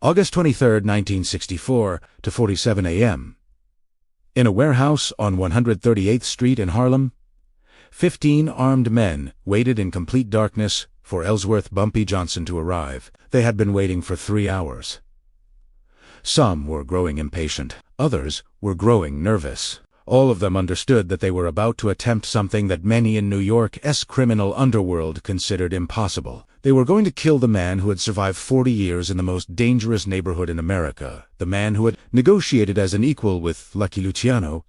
August 23, 1964, to 47 a.m. In a warehouse on 138th Street in Harlem, 15 armed men waited in complete darkness for Ellsworth Bumpy Johnson to arrive. They had been waiting for 3 hours. Some were growing impatient. Others were growing nervous. All of them understood that they were about to attempt something that many in New York's criminal underworld considered impossible. They were going to kill the man who had survived 40 years in the most dangerous neighborhood in America, the man who had negotiated as an equal with Lucky Luciano,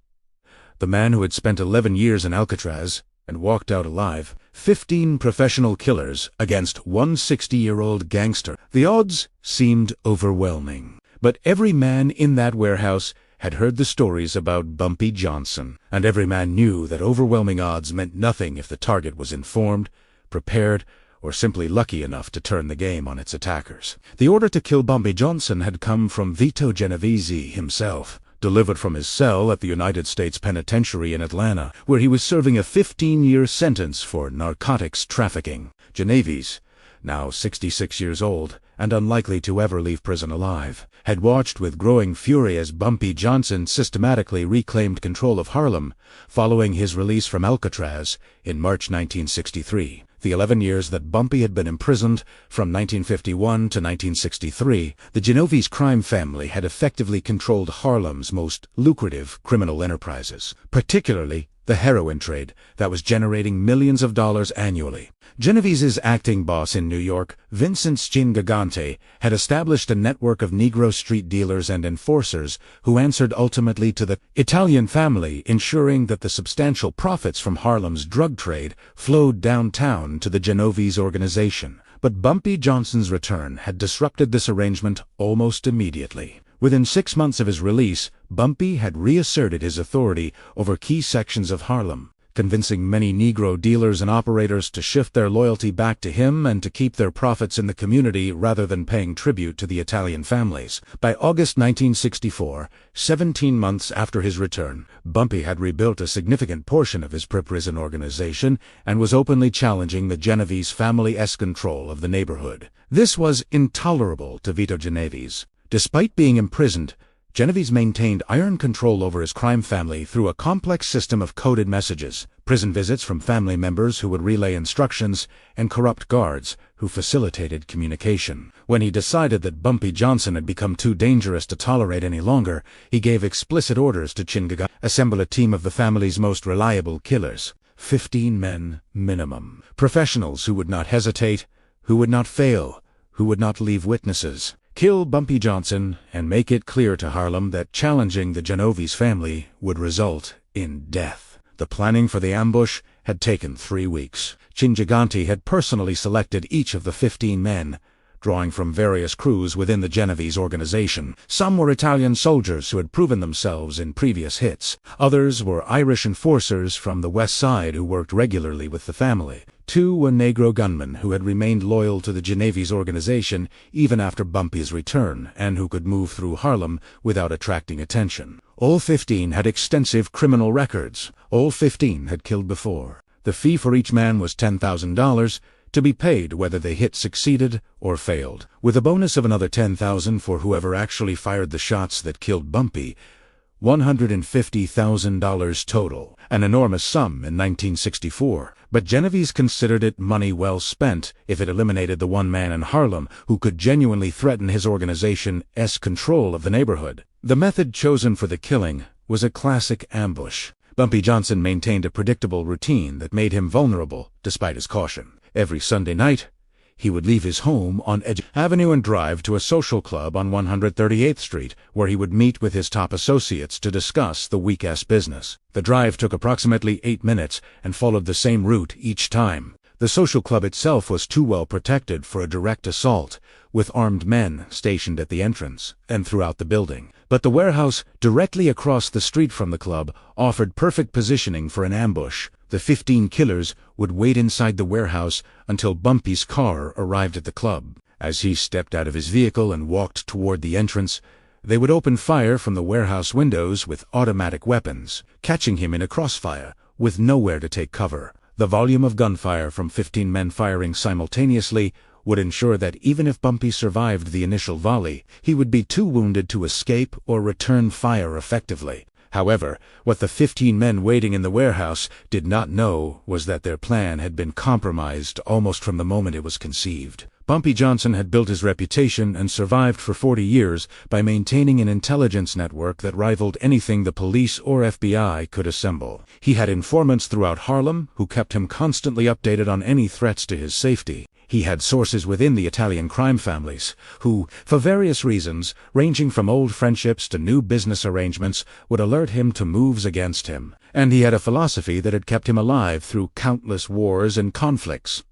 the man who had spent 11 years in Alcatraz and walked out alive. 15 professional killers against one 60-year-old gangster. The odds seemed overwhelming. But every man in that warehouse had heard the stories about Bumpy Johnson, and every man knew that overwhelming odds meant nothing if the target was informed, prepared, or simply lucky enough to turn the game on its attackers. The order to kill Bumpy Johnson had come from Vito Genovese himself, delivered from his cell at the United States Penitentiary in Atlanta, where he was serving a 15-year sentence for narcotics trafficking. Genovese, now 66 years old and unlikely to ever leave prison alive, had watched with growing fury as Bumpy Johnson systematically reclaimed control of Harlem following his release from Alcatraz in March 1963. The 11 years that Bumpy had been imprisoned, from 1951 to 1963, the Genovese crime family had effectively controlled Harlem's most lucrative criminal enterprises, particularly the heroin trade that was generating millions of dollars annually. Genovese's acting boss in New York, Vincent Gigante, had established a network of Negro street dealers and enforcers who answered ultimately to the Italian family, ensuring that the substantial profits from Harlem's drug trade flowed downtown to the Genovese organization. But Bumpy Johnson's return had disrupted this arrangement almost immediately. Within 6 months of his release, Bumpy had reasserted his authority over key sections of Harlem, convincing many Negro dealers and operators to shift their loyalty back to him and to keep their profits in the community rather than paying tribute to the Italian families. By August 1964, 17 months after his return, Bumpy had rebuilt a significant portion of his pre-prison organization and was openly challenging the Genovese family's control of the neighborhood. This was intolerable to Vito Genovese. Despite being imprisoned, Genovese maintained iron control over his crime family through a complex system of coded messages, prison visits from family members who would relay instructions, and corrupt guards who facilitated communication. When he decided that Bumpy Johnson had become too dangerous to tolerate any longer, he gave explicit orders to Gigante to assemble a team of the family's most reliable killers, 15 men minimum. Professionals who would not hesitate, who would not fail, who would not leave witnesses. Kill Bumpy Johnson and make it clear to Harlem that challenging the Genovese family would result in death. The planning for the ambush had taken 3 weeks. Gigante had personally selected each of the 15 men, drawing from various crews within the Genovese organization. Some were Italian soldiers who had proven themselves in previous hits. Others were Irish enforcers from the West Side who worked regularly with the family. 2 were Negro gunmen who had remained loyal to the Genovese organization even after Bumpy's return and who could move through Harlem without attracting attention. All 15 had extensive criminal records. All 15 had killed before. The fee for each man was $10,000, to be paid whether the hit succeeded or failed, with a bonus of another $10,000 for whoever actually fired the shots that killed Bumpy. $150,000 total, an enormous sum in 1964, but Genovese considered it money well spent if it eliminated the one man in Harlem who could genuinely threaten his organization's control of the neighborhood. The method chosen for the killing was a classic ambush. Bumpy Johnson maintained a predictable routine that made him vulnerable despite his caution. Every Sunday night, he would leave his home on Edge Avenue and drive to a social club on 138th Street, where he would meet with his top associates to discuss the week's business. The drive took approximately 8 minutes and followed the same route each time. The social club itself was too well protected for a direct assault, with armed men stationed at the entrance and throughout the building. But the warehouse directly across the street from the club offered perfect positioning for an ambush. The 15 killers would wait inside the warehouse until Bumpy's car arrived at the club. As he stepped out of his vehicle and walked toward the entrance, they would open fire from the warehouse windows with automatic weapons, catching him in a crossfire with nowhere to take cover. The volume of gunfire from 15 men firing simultaneously would ensure that even if Bumpy survived the initial volley, he would be too wounded to escape or return fire effectively. However, what the 15 men waiting in the warehouse did not know was that their plan had been compromised almost from the moment it was conceived. Bumpy Johnson had built his reputation and survived for 40 years by maintaining an intelligence network that rivaled anything the police or FBI could assemble. He had informants throughout Harlem who kept him constantly updated on any threats to his safety. He had sources within the Italian crime families who, for various reasons, ranging from old friendships to new business arrangements, would alert him to moves against him. And he had a philosophy that had kept him alive through countless wars and conflicts.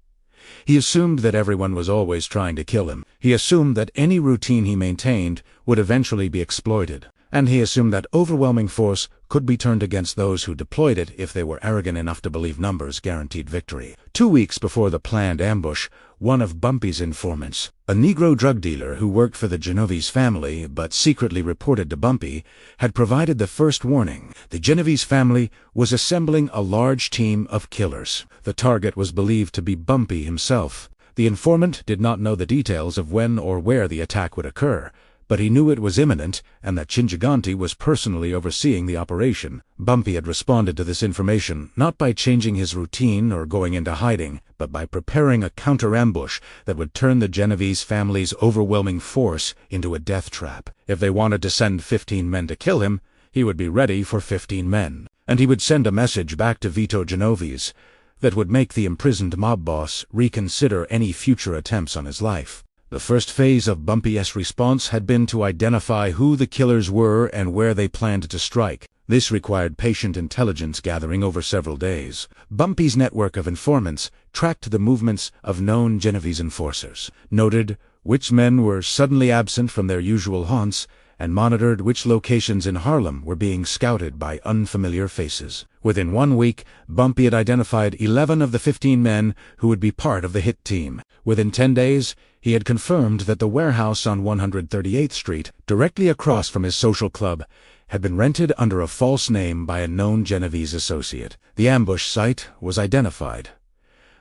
He assumed that everyone was always trying to kill him. He assumed that any routine he maintained would eventually be exploited. And he assumed that overwhelming force could be turned against those who deployed it if they were arrogant enough to believe numbers guaranteed victory. 2 weeks before the planned ambush, one of Bumpy's informants, a Negro drug dealer who worked for the Genovese family but secretly reported to Bumpy, had provided the first warning. The Genovese family was assembling a large team of killers. The target was believed to be Bumpy himself. The informant did not know the details of when or where the attack would occur, but he knew it was imminent and that Cinqueganti was personally overseeing the operation. Bumpy had responded to this information not by changing his routine or going into hiding, but by preparing a counter-ambush that would turn the Genovese family's overwhelming force into a death trap. If they wanted to send 15 men to kill him, he would be ready for 15 men. And he would send a message back to Vito Genovese that would make the imprisoned mob boss reconsider any future attempts on his life. The first phase of Bumpy's response had been to identify who the killers were and where they planned to strike. This required patient intelligence gathering over several days. Bumpy's network of informants tracked the movements of known Genovese enforcers, noted which men were suddenly absent from their usual haunts, and monitored which locations in Harlem were being scouted by unfamiliar faces. Within 1 week, Bumpy had identified 11 of the 15 men who would be part of the hit team. Within 10 days, he had confirmed that the warehouse on 138th Street, directly across from his social club, had been rented under a false name by a known Genovese associate. The ambush site was identified.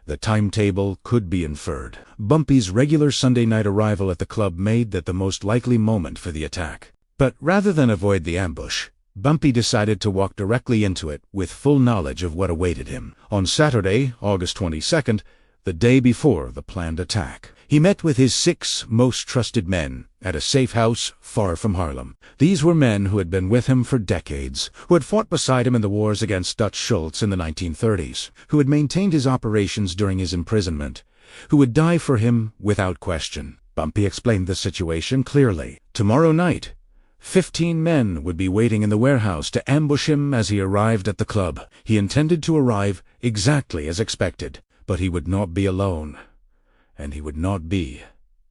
The timetable could be inferred. Bumpy's regular Sunday night arrival at the club made that the most likely moment for the attack. But rather than avoid the ambush, Bumpy decided to walk directly into it with full knowledge of what awaited him. On Saturday, August 22nd, the day before the planned attack, he met with his 6 most trusted men at a safe house far from Harlem. These were men who had been with him for decades, who had fought beside him in the wars against Dutch Schultz in the 1930s, who had maintained his operations during his imprisonment, who would die for him without question. Bumpy explained the situation clearly. Tomorrow night, 15 men would be waiting in the warehouse to ambush him as he arrived at the club. He intended to arrive exactly as expected, but he would not be alone, and he would not be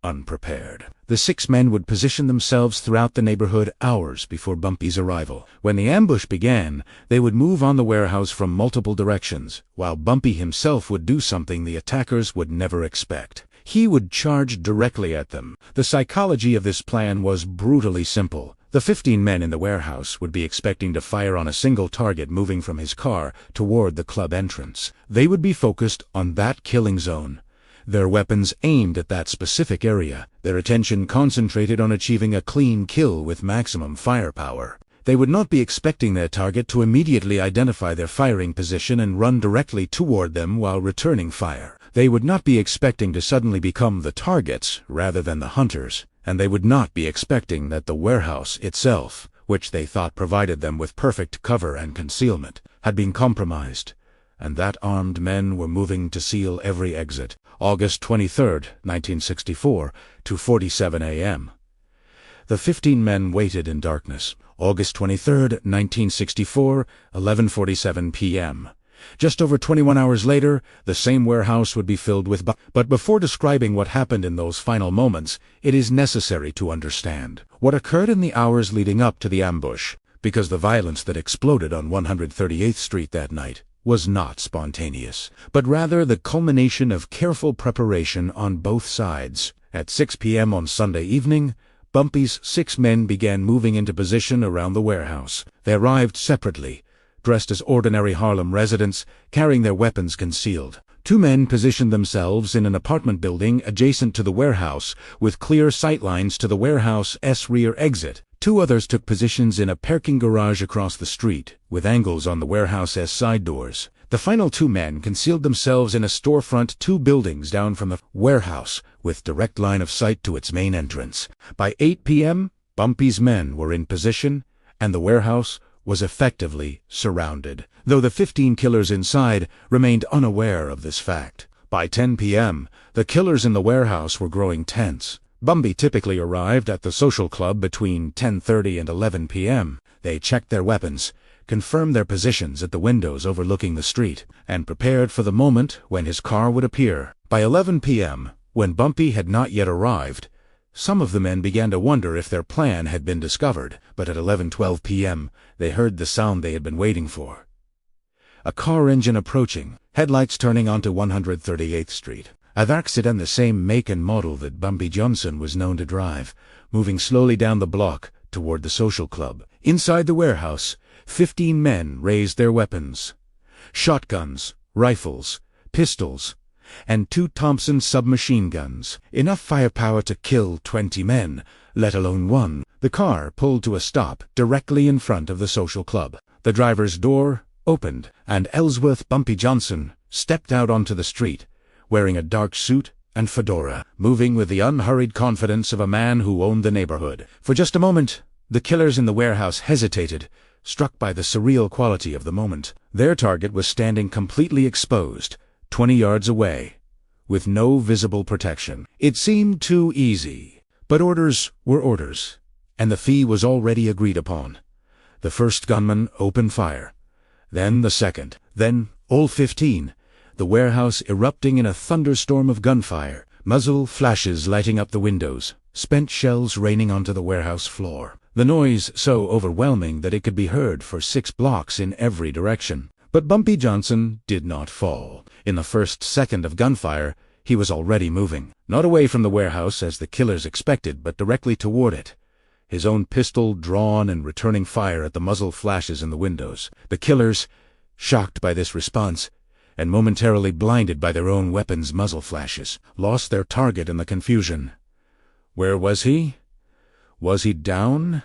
unprepared. The 6 men would position themselves throughout the neighborhood hours before Bumpy's arrival. When the ambush began, they would move on the warehouse from multiple directions, while Bumpy himself would do something the attackers would never expect. He would charge directly at them. The psychology of this plan was brutally simple. The 15 men in the warehouse would be expecting to fire on a single target moving from his car toward the club entrance. They would be focused on that killing zone, their weapons aimed at that specific area, their attention concentrated on achieving a clean kill with maximum firepower. They would not be expecting their target to immediately identify their firing position and run directly toward them while returning fire. They would not be expecting to suddenly become the targets rather than the hunters, and they would not be expecting that the warehouse itself, which they thought provided them with perfect cover and concealment, had been compromised, and that armed men were moving to seal every exit. August 23, 1964, 2:47 a.m. The 15 men waited in darkness. August 23, 1964, 11:47 p.m. Just over 21 hours later, the same warehouse would be filled with But before describing what happened in those final moments, it is necessary to understand what occurred in the hours leading up to the ambush, because the violence that exploded on 138th Street that night was not spontaneous, but rather the culmination of careful preparation on both sides. At 6 p.m. on Sunday evening, Bumpy's 6 men began moving into position around the warehouse. They arrived separately, dressed as ordinary Harlem residents, carrying their weapons concealed. 2 men positioned themselves in an apartment building adjacent to the warehouse, with clear sightlines to the warehouse's rear exit. 2 others took positions in a parking garage across the street, with angles on the warehouse's side doors. The final 2 men concealed themselves in a storefront 2 buildings down from the warehouse, with direct line of sight to its main entrance. By 8 p.m., Bumpy's men were in position, and the warehouse was effectively surrounded, though the 15 killers inside remained unaware of this fact. By 10 p.m., the killers in the warehouse were growing tense. Bumpy typically arrived at the social club between 10:30 and 11 p.m. They checked their weapons, confirmed their positions at the windows overlooking the street, and prepared for the moment when his car would appear. By 11 p.m., when Bumpy had not yet arrived, some of the men began to wonder if their plan had been discovered, but at 11:12 p.m., they heard the sound they had been waiting for. A car engine approaching, headlights turning onto 138th Street. A accident the same make and model that Bumpy Johnson was known to drive, moving slowly down the block toward the social club. Inside the warehouse, 15 men raised their weapons. Shotguns, rifles, pistols, and 2 Thompson submachine guns. Enough firepower to kill 20 men, let alone 1. The car pulled to a stop directly in front of the social club. The driver's door opened, and Ellsworth Bumpy Johnson stepped out onto the street, wearing a dark suit and fedora, moving with the unhurried confidence of a man who owned the neighborhood. For just a moment, the killers in the warehouse hesitated, struck by the surreal quality of the moment. Their target was standing completely exposed, 20 yards away, with no visible protection. It seemed too easy, but orders were orders, and the fee was already agreed upon. The first gunman opened fire, then the second, then all 15, the warehouse erupting in a thunderstorm of gunfire, muzzle flashes lighting up the windows, spent shells raining onto the warehouse floor. The noise so overwhelming that it could be heard for 6 blocks in every direction. But Bumpy Johnson did not fall. In the first second of gunfire, he was already moving, not away from the warehouse as the killers expected, but directly toward it, his own pistol drawn and returning fire at the muzzle flashes in the windows. The killers, shocked by this response, and momentarily blinded by their own weapons' muzzle flashes, lost their target in the confusion. Where was he? Was he down?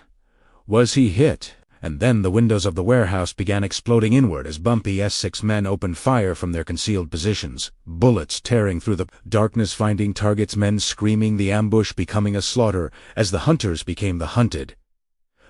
Was he hit? And then the windows of the warehouse began exploding inward as Bumpy's 6 men opened fire from their concealed positions, bullets tearing through the darkness, finding targets, men screaming, the ambush becoming a slaughter as the hunters became the hunted.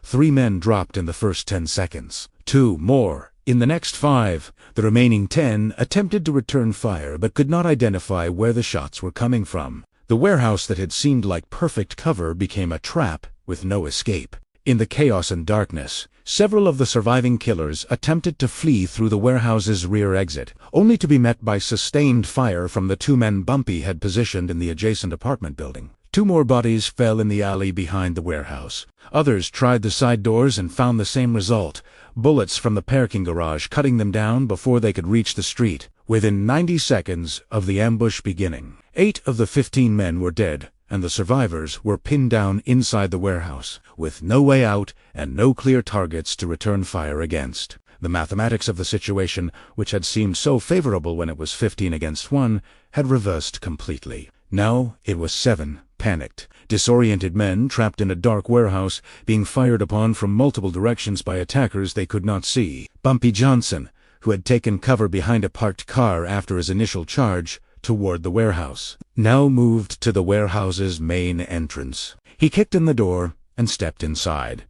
3 men dropped in the first 10 seconds, 2 more in the next 5. The remaining 10 attempted to return fire but could not identify where the shots were coming from. The warehouse that had seemed like perfect cover became a trap with no escape. In the chaos and darkness, several of the surviving killers attempted to flee through the warehouse's rear exit, only to be met by sustained fire from the 2 men Bumpy had positioned in the adjacent apartment building. 2 more bodies fell in the alley behind the warehouse. Others tried the side doors and found the same result, bullets from the parking garage cutting them down before they could reach the street. Within 90 seconds of the ambush beginning, 8 of the 15 men were dead, and the survivors were pinned down inside the warehouse, with no way out and no clear targets to return fire against. The mathematics of the situation, which had seemed so favorable when it was 15 against 1, had reversed completely. Now it was 7 panicked, disoriented men trapped in a dark warehouse, being fired upon from multiple directions by attackers they could not see. Bumpy Johnson, who had taken cover behind a parked car after his initial charge toward the warehouse, now moved to the warehouse's main entrance. He kicked in the door and stepped inside,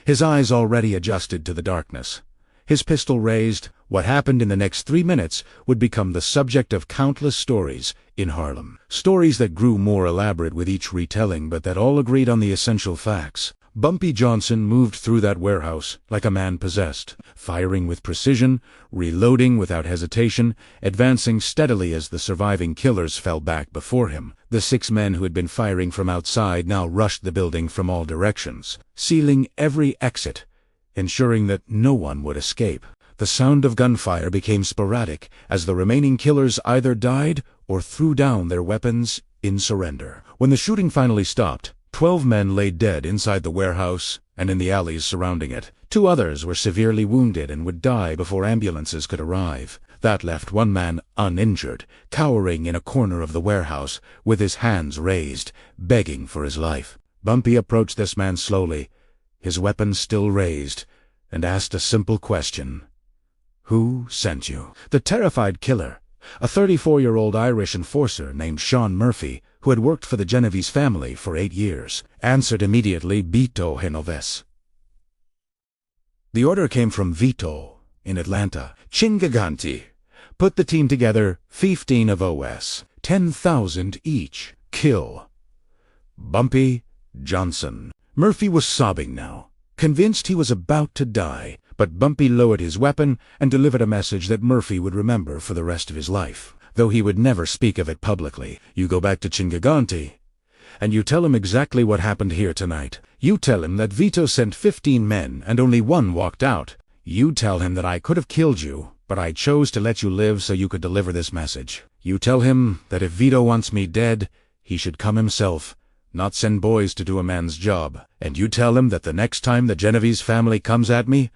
his eyes already adjusted to the darkness. His pistol raised, what happened in the next 3 minutes would become the subject of countless stories in Harlem. Stories that grew more elaborate with each retelling, but that all agreed on the essential facts. Bumpy Johnson moved through that warehouse like a man possessed, firing with precision, reloading without hesitation, advancing steadily as the surviving killers fell back before him. The 6 men who had been firing from outside now rushed the building from all directions, sealing every exit, ensuring that no one would escape. The sound of gunfire became sporadic as the remaining killers either died or threw down their weapons in surrender. When the shooting finally stopped, 12 men lay dead inside the warehouse and in the alleys surrounding it. 2 others were severely wounded and would die before ambulances could arrive. That left one man uninjured, cowering in a corner of the warehouse, with his hands raised, begging for his life. Bumpy approached this man slowly, his weapon still raised, and asked a simple question. "Who sent you?" The terrified killer, a 34-year-old Irish enforcer named Sean Murphy, who had worked for the Genovese family for 8 years, answered immediately, "Vito Genovese." The order came from Vito in Atlanta. Cinqueganti. Put the team together, 15 of OS, 10,000 each. Kill Bumpy Johnson. Murphy was sobbing now, convinced he was about to die, but Bumpy lowered his weapon and delivered a message that Murphy would remember for the rest of his life, though he would never speak of it publicly. "You go back to Cinqueganti, and you tell him exactly what happened here tonight. You tell him that Vito sent 15 men and only 1 walked out. You tell him that I could have killed you, but I chose to let you live so you could deliver this message. You tell him that if Vito wants me dead, he should come himself, not send boys to do a man's job. And you tell him that the next time the Genovese family comes at me,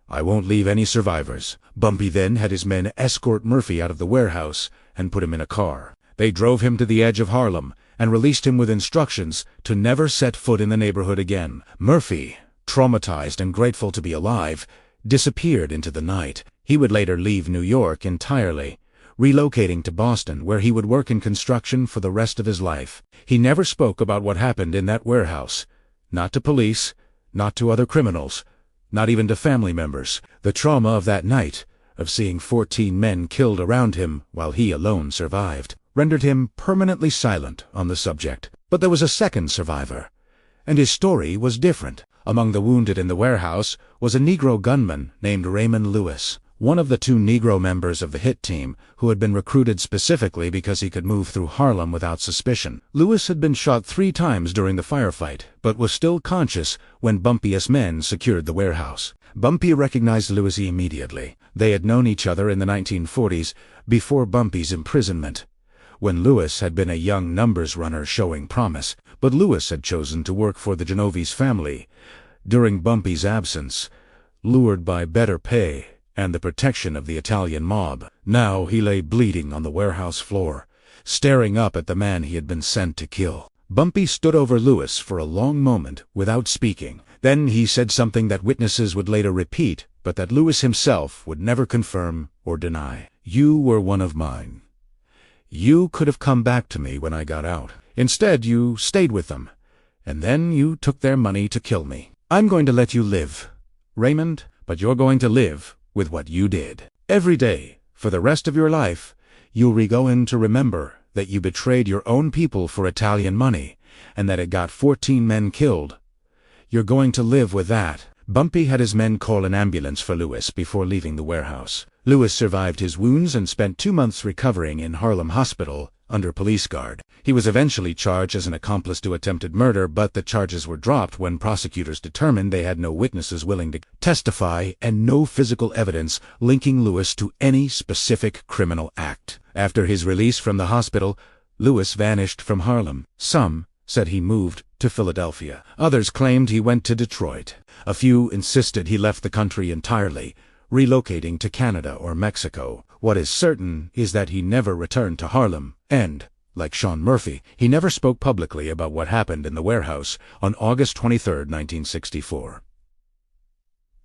I won't leave any survivors." Bumpy then had his men escort Murphy out of the warehouse and put him in a car. They drove him to the edge of Harlem and released him with instructions to never set foot in the neighborhood again. Murphy, traumatized and grateful to be alive, disappeared into the night. He would later leave New York entirely, relocating to Boston, where he would work in construction for the rest of his life. He never spoke about what happened in that warehouse. Not to police, not to other criminals, not even to family members. The trauma of that night, of seeing 14 men killed around him while he alone survived, rendered him permanently silent on the subject. But there was a second survivor, and his story was different. Among the wounded in the warehouse was a Negro gunman named Raymond Lewis, one of the 2 Negro members of the hit team who had been recruited specifically because he could move through Harlem without suspicion. Lewis had been shot 3 times during the firefight, but was still conscious when Bumpy's men secured the warehouse. Bumpy recognized Lewis immediately. They had known each other in the 1940s, before Bumpy's imprisonment, when Lewis had been a young numbers runner showing promise. But Lewis had chosen to work for the Genovese family during Bumpy's absence, lured by better pay and the protection of the Italian mob. Now he lay bleeding on the warehouse floor, staring up at the man he had been sent to kill. Bumpy stood over Lewis for a long moment without speaking. Then he said something that witnesses would later repeat, but that Lewis himself would never confirm or deny. "You were one of mine. You could have come back to me when I got out. Instead, you stayed with them, and then you took their money to kill me. I'm going to let you live, Raymond, but you're going to live with what you did. Every day, for the rest of your life, you'll go in to remember that you betrayed your own people for Italian money, and that it got 14 men killed. You're going to live with that." Bumpy had his men call an ambulance for Lewis before leaving the warehouse. Lewis survived his wounds and spent 2 months recovering in Harlem Hospital under police guard. He was eventually charged as an accomplice to attempted murder, but the charges were dropped when prosecutors determined they had no witnesses willing to testify and no physical evidence linking Lewis to any specific criminal act. After his release from the hospital, Lewis vanished from Harlem. Some said he moved to Philadelphia. Others claimed he went to Detroit. A few insisted he left the country entirely, relocating to Canada or Mexico. What is certain is that he never returned to Harlem, and, like Sean Murphy, he never spoke publicly about what happened in the warehouse on August 23, 1964.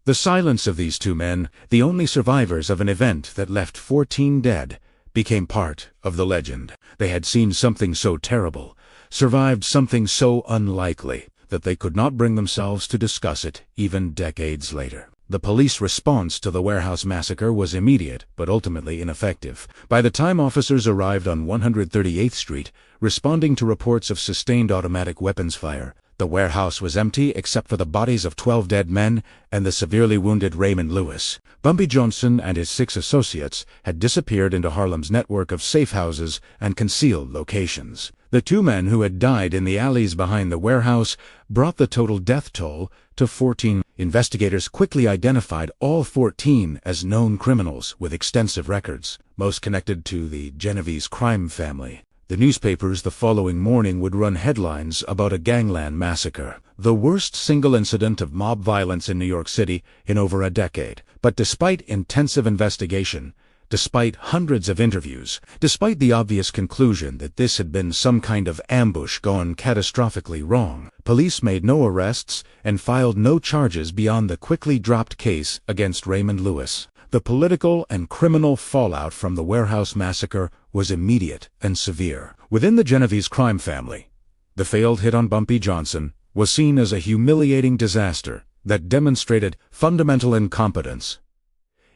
The silence of these 2 men, the only survivors of an event that left 14 dead, became part of the legend. They had seen something so terrible, survived something so unlikely, that they could not bring themselves to discuss it even decades later. The police response to the warehouse massacre was immediate but ultimately ineffective. By the time officers arrived on 138th Street, responding to reports of sustained automatic weapons fire, the warehouse was empty except for the bodies of 12 dead men and the severely wounded Raymond Lewis. Bumpy Johnson and his 6 associates had disappeared into Harlem's network of safe houses and concealed locations. The 2 men who had died in the alleys behind the warehouse brought the total death toll to 14. Investigators quickly identified all 14 as known criminals with extensive records, most connected to the Genovese crime family. The newspapers the following morning would run headlines about a gangland massacre. the worst single incident of mob violence in New York City in over a decade. But despite intensive investigation, despite hundreds of interviews, despite the obvious conclusion that this had been some kind of ambush gone catastrophically wrong, police made no arrests and filed no charges beyond the quickly dropped case against Raymond Lewis. The political and criminal fallout from the warehouse massacre was immediate and severe. Within the Genovese crime family, the failed hit on Bumpy Johnson was seen as a humiliating disaster that demonstrated fundamental incompetence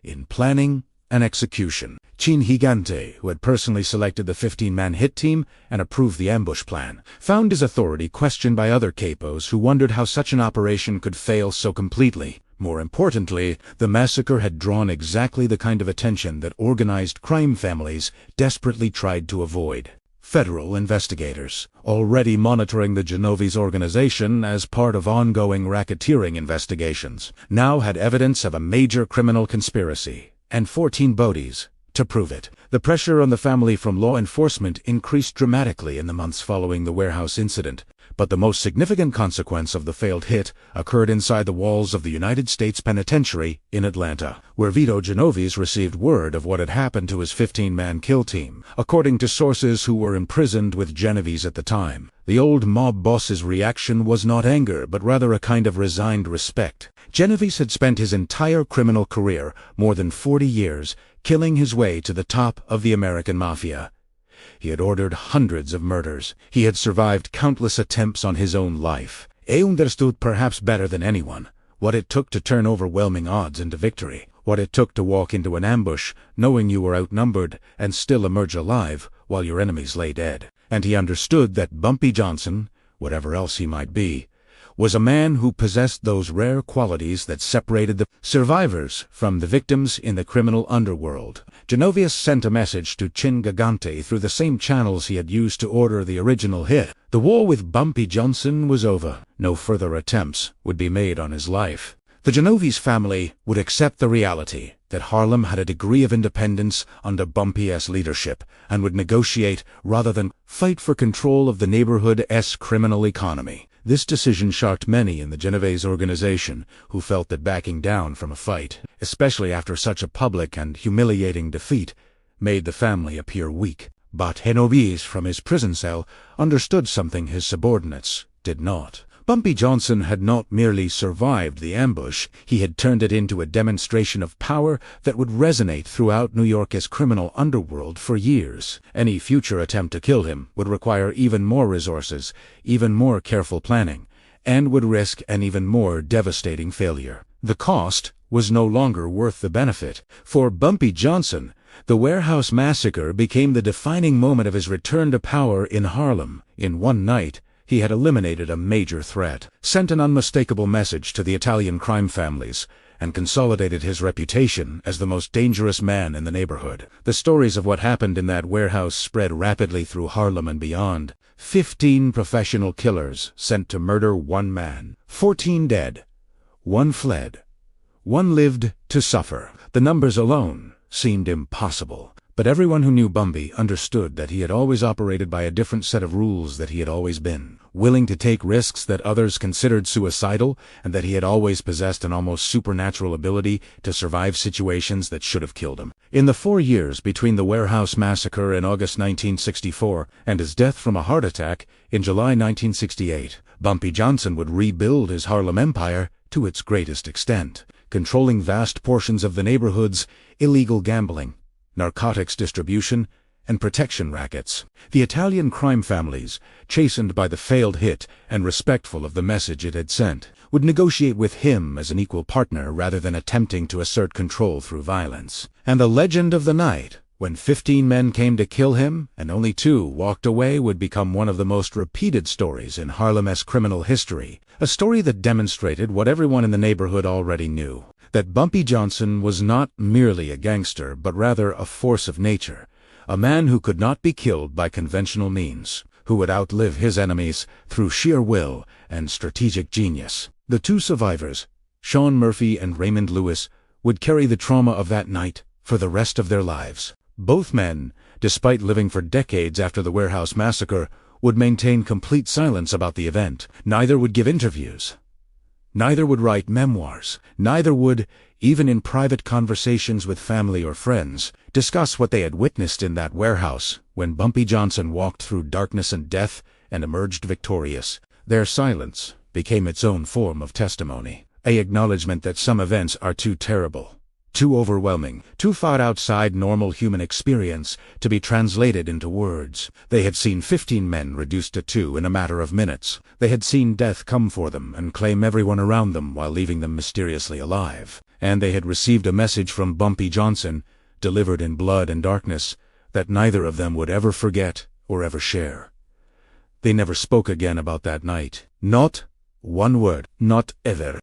in planning and execution. Chin Gigante, who had personally selected the 15-man hit team and approved the ambush plan, found his authority questioned by other capos who wondered how such an operation could fail so completely. More importantly, the massacre had drawn exactly the kind of attention that organized crime families desperately tried to avoid. Federal investigators, already monitoring the Genovese organization as part of ongoing racketeering investigations, now had evidence of a major criminal conspiracy and 14 bodies to prove it. The pressure on the family from law enforcement increased dramatically in the months following the warehouse incident, but the most significant consequence of the failed hit occurred inside the walls of the United States Penitentiary in Atlanta, where Vito Genovese received word of what had happened to his 15-man kill team. According to sources who were imprisoned with Genovese at the time, the old mob boss's reaction was not anger, but rather a kind of resigned respect. Genovese had spent his entire criminal career, more than 40 years, killing his way to the top of the American Mafia. He had ordered hundreds of murders. He had survived countless attempts on his own life. He understood perhaps better than anyone what it took to turn overwhelming odds into victory, what it took to walk into an ambush knowing you were outnumbered and still emerge alive while your enemies lay dead. And he understood that Bumpy Johnson, whatever else he might be, was a man who possessed those rare qualities that separated the survivors from the victims in the criminal underworld. Genovese sent a message to Chin Gigante through the same channels he had used to order the original hit. The war with Bumpy Johnson was over. No further attempts would be made on his life. The Genovese family would accept the reality that Harlem had a degree of independence under Bumpy's leadership and would negotiate rather than fight for control of the neighborhood's criminal economy. This decision shocked many in the Genovese organization, who felt that backing down from a fight, especially after such a public and humiliating defeat, made the family appear weak. But Genovese, from his prison cell, understood something his subordinates did not. Bumpy Johnson had not merely survived the ambush, he had turned it into a demonstration of power that would resonate throughout New York's criminal underworld for years. Any future attempt to kill him would require even more resources, even more careful planning, and would risk an even more devastating failure. The cost was no longer worth the benefit. For Bumpy Johnson, the warehouse massacre became the defining moment of his return to power in Harlem. In one night, he had eliminated a major threat, sent an unmistakable message to the Italian crime families, and consolidated his reputation as the most dangerous man in the neighborhood. The stories of what happened in that warehouse spread rapidly through Harlem and beyond. 15 professional killers sent to murder one man. 14 dead. 1 fled. 1 lived to suffer. The numbers alone seemed impossible. But everyone who knew Bumpy understood that he had always operated by a different set of rules that he had always been, willing to take risks that others considered suicidal, and that he had always possessed an almost supernatural ability to survive situations that should have killed him. In the 4 years between the warehouse massacre in August 1964 and his death from a heart attack in July 1968, Bumpy Johnson would rebuild his Harlem empire to its greatest extent, controlling vast portions of the neighborhood's illegal gambling, narcotics distribution, and protection rackets. The Italian crime families, chastened by the failed hit and respectful of the message it had sent, would negotiate with him as an equal partner rather than attempting to assert control through violence. And the legend of the night, when 15 men came to kill him and only 2 walked away, would become one of the most repeated stories in Harlem's criminal history, a story that demonstrated what everyone in the neighborhood already knew, that Bumpy Johnson was not merely a gangster, but rather a force of nature, a man who could not be killed by conventional means, who would outlive his enemies through sheer will and strategic genius. The 2 survivors, Sean Murphy and Raymond Lewis, would carry the trauma of that night for the rest of their lives. Both men, despite living for decades after the warehouse massacre, would maintain complete silence about the event. Neither would give interviews. Neither would write memoirs. Neither would, even in private conversations with family or friends, discuss what they had witnessed in that warehouse when Bumpy Johnson walked through darkness and death and emerged victorious. Their silence became its own form of testimony, an acknowledgement that some events are too terrible, too overwhelming, too far outside normal human experience to be translated into words. They had seen 15 men reduced to 2 in a matter of minutes. They had seen death come for them and claim everyone around them while leaving them mysteriously alive. And they had received a message from Bumpy Johnson, delivered in blood and darkness, that neither of them would ever forget or ever share. They never spoke again about that night. Not one word. Not ever.